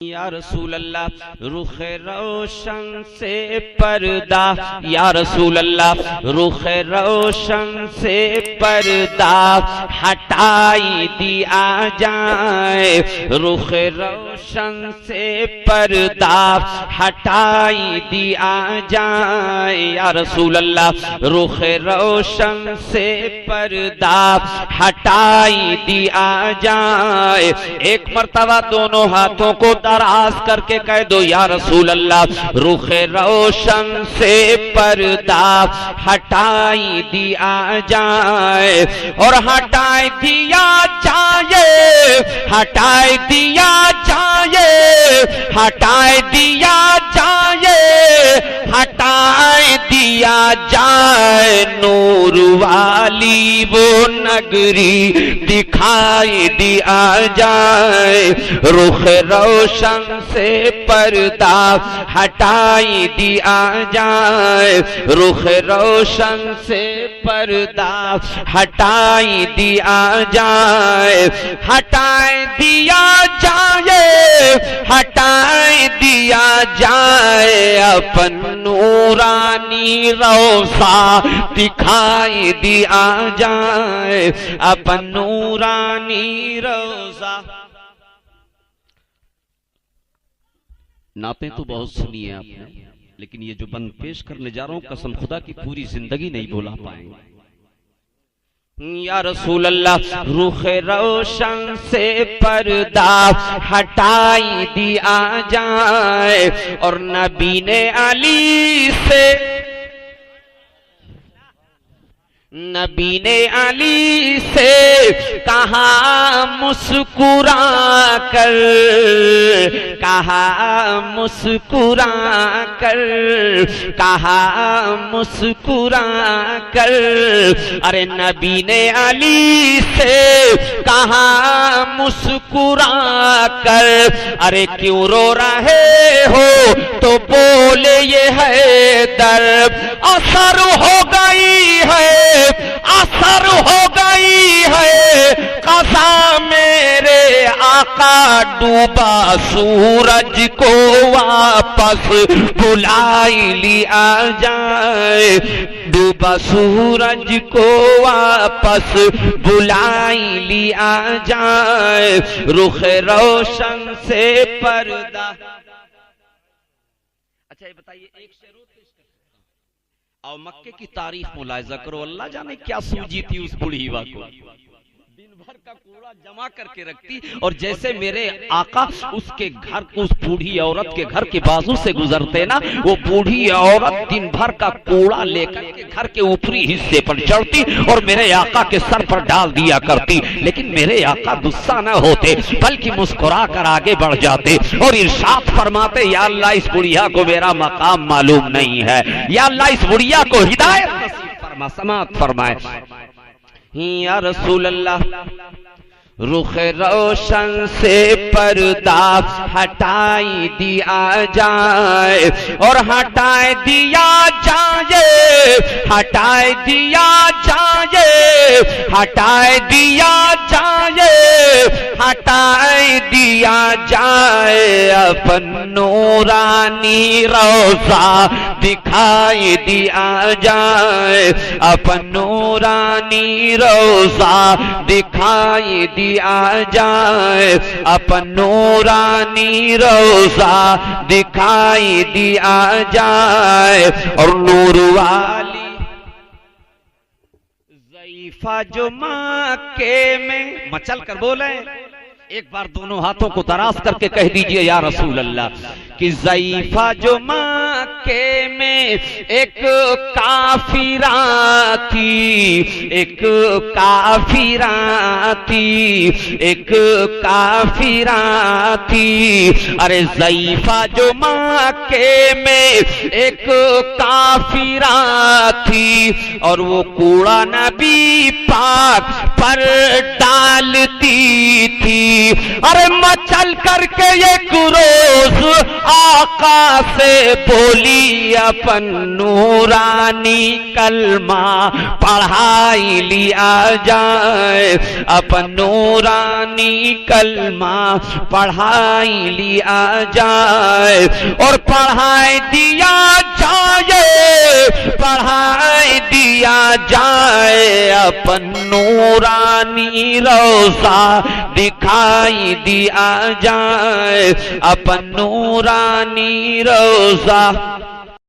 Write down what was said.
یا رسول اللہ رخ روشن سے پردہ، یا رسول اللہ رخ روشن سے پردہ ہٹائی دیا جائے، رخ روشن سے پردہ ہٹائی دیا جائے، یا رسول اللہ رخ روشن سے پردہ ہٹائی دیا جائے۔ ایک مرتبہ دونوں ہاتھوں کو دراز کر کے کہہ دو، یا رسول اللہ رخ روشن سے پردہ ہٹائی دیا جائے، اور ہٹائی دیا جائے، ہٹائی دیا جائے، ہٹائی دیا جائے، ہٹائی دیا جائے، نور والی وہ نگری دکھائی دیا جائے، رخ روشن سے پردہ ہٹائی دیا جائے، رخ روشن سے پردہ ہٹائی دیا جائے، ہٹائی دیا جائے، ہٹائی دیا جائے، اپن نورانی روضہ دکھائی دیا جائے، اپن نورانی روضہ۔ نعتیں تو بہت سنی ہیں آپ نے، لیکن یہ جو بند پیش کرنے جا رہا ہوں قسم خدا کی پوری زندگی نہیں بولا پائیں گے۔ یا رسول اللہ رخ روشن سے پردہ ہٹائی دیا جائے، اور نبی نے علی سے، نبی نے علی سے کہا مسکرا کر، کہا مسکرا کر، کہا مسکرا کر، ارے نبی نے علی سے کہا مسکرا کر، ارے کیوں رو رہے ہو تو بولے یہ ہے درد، اثر ہو گئی ہے، اثر ہو گئی ہے قضا میرے آقا، ڈوبا سورج کو واپس بلائی لیا جائے، ڈوبا سورج کو واپس بلائی لیا جائے، رخ روشن سے پردہ۔ اچھا یہ بتائیے ایک شعر اور مکے کی تاریخ ملاحظہ کرو، اللہ جانے کیا سوجی تھی اس بوڑھی ہوا کو، دن بھر کا کوڑا جمع کر کے رکھتی، اور جیسے میرے آقا اس کے گھر، اس بوڑھی عورت کے گھر کے بازو سے گزرتے نا، وہ بوڑھی عورت دن بھر کا کوڑا لے کر کے گھر کے اوپری حصے پر چڑھتی اور میرے آقا کے سر پر ڈال دیا کرتی، لیکن میرے آقا غصہ نہ ہوتے بلکہ مسکرا کر آگے بڑھ جاتے اور ارشاد فرماتے، یا اللہ اس بڑھیا کو میرا مقام معلوم نہیں ہے، یا اللہ اس بڑھیا کو ہدایت نصیب فرما، سماعت فرمائے۔ یا رسول اللہ رخ روشن سے پردہ ہٹائی دیا جائے، اور ہٹائی دیا جائے، ہٹائی دیا جائے، ہٹائی دیا جائے، ہٹائی دیا جائے، اپن نورانی روضہ دکھائی دیا جائے، اپن نورانی روضہ دکھائی دیا جائے، اپن نورانی روضہ دکھائی دیا جائے، اور نور والی ضعیفہ جو مکے میں، مچل کر بولیں ایک بار دونوں ہاتھوں کو دراز کر کے کہہ دیجئے، یا رسول اللہ کہ ضعیفہ جو مکے میں ایک کافرہ تھی، ایک کافرہ تھی، ایک کافرہ تھی، ارے ضعیفہ جو مکے میں ایک کافرہ تھی، اور وہ کوڑا نبی پاک پر ڈالتی تھی، ارے مچل کر کے ایک روز آقا سے بولی اپن نورانی کلمہ پڑھائی لیا جائے، اپن نورانی کلمہ پڑھائی لیا جائے، اور پڑھائی دیا جائے، پڑھائی دیا جائے، اپن نورانی روضہ دکھائی دیا جائے، اپن نورانی روضہ